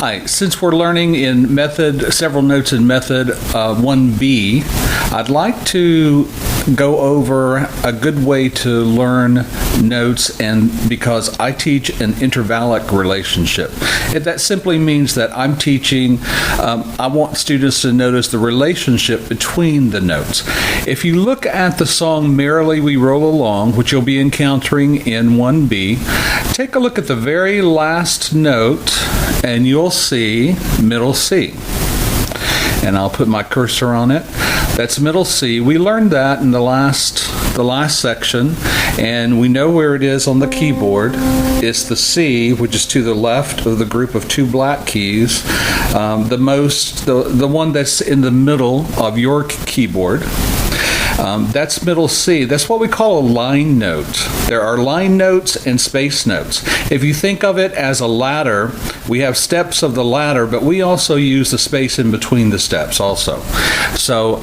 Hi, since we're learning in method, several notes in method 1B, I'd like to go over a good way to learn notes, and because I teach an intervallic relationship. That simply means that I'm teaching, I want students to notice the relationship between the notes. If you look at the song Merrily We Roll Along, which you'll be encountering in 1B, take a look at the very last note and you'll see middle C. And I'll put my cursor on it. That's middle C. We learned that in the last section, and we know where it is on the keyboard. It's the C, which is to the left of the group of two black keys, the one that's in the middle of your keyboard. That's middle C. That's what we call a line note. There are line notes and space notes. If you think of it as a ladder, we have steps of the ladder, but we also use the space in between the steps also. So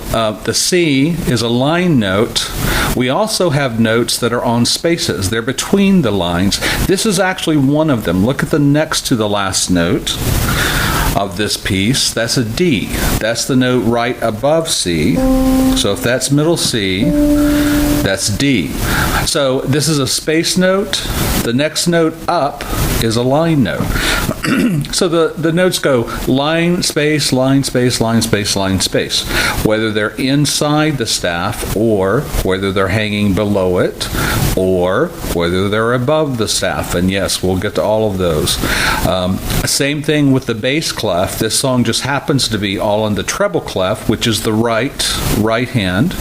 the C is a line note. We also have notes that are on spaces. They're between the lines. This is actually one of them. Look at the next to the last note of this piece. That's a D. That's the note right above C. So if that's middle C, that's D. So this is a space note. The next note up is a line note. So the notes go line, space, line, space, line, space, line, space. Whether they're inside the staff, or whether they're hanging below it, or whether they're above the staff. And yes, we'll get to all of those. Same thing with the bass clef. This song just happens to be all in the treble clef, which is the right hand.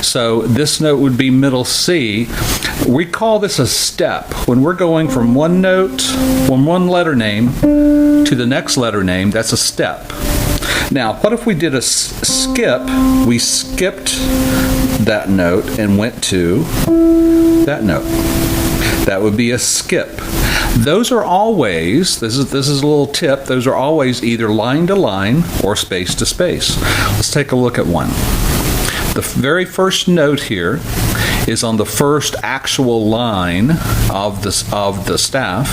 So this note would be middle C. We call this a step. When we're going from one letter name to the next letter name, that's a step. Now, what if we did a skip? We skipped that note and went to that note. That would be a skip. Those are always, this is a little tip, those are always either line to line or space to space. Let's take a look at one. The very first note here is on the first actual line of the staff.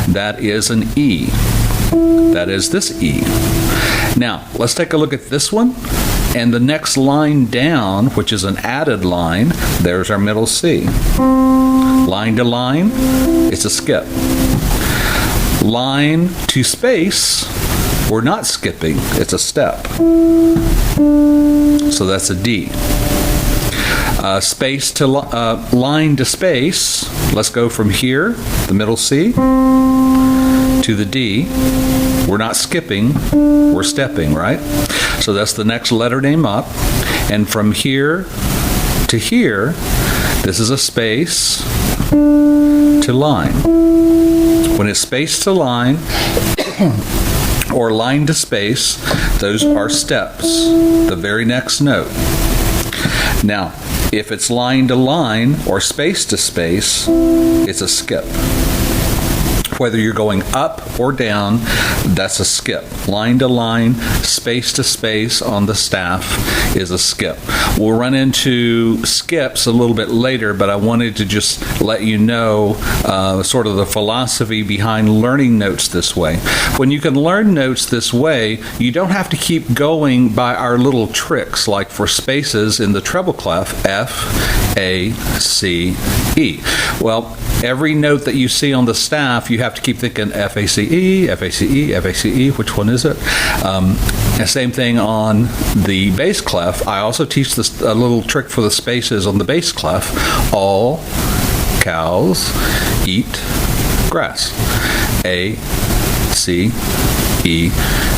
That is an E. That is this E. Now, let's take a look at this one. And the next line down, which is an added line, there's our middle C. Line to line, it's a skip. Line to space, we're not skipping, it's a step. So that's a D. Space to line to space, let's go from here, the middle C, to the D. We're not skipping, we're stepping, right? So that's the next letter name up. And from here to here, this is a space to line. When it's space to line, or line to space, those are steps, the very next note. Now, if it's line to line or space to space, it's a skip. Whether you're going up or down, that's a skip. Line to line, space to space on the staff is a skip. We'll run into skips a little bit later, but I wanted to just let you know sort of the philosophy behind learning notes this way. When you can learn notes this way, you don't have to keep going by our little tricks, like for spaces in the treble clef, F, A, C, E. Well, every note that you see on the staff, you have to keep thinking F, A, C, E, F, A, C, E, F, A, C, E. Which one is it? And same thing on the bass clef. I also teach this a little trick for the spaces on the bass clef. All cows eat grass. A, C, E,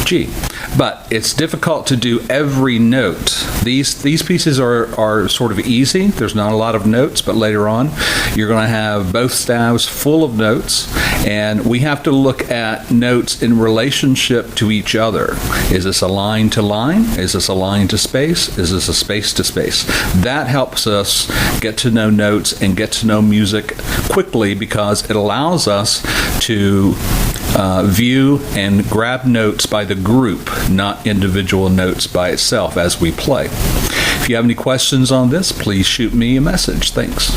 G. But it's difficult to do every note. These pieces are sort of easy. There's not a lot of notes, but later on you're going to have both staves full of notes, and we have to look at notes in relationship to each other. Is this a line to line? Is this a line to space? Is this a space to space? That helps us get to know notes and get to know music quickly, because it allows us to view and grab notes by the group, not individual notes by itself as we play. If you have any questions on this, please shoot me a message. Thanks.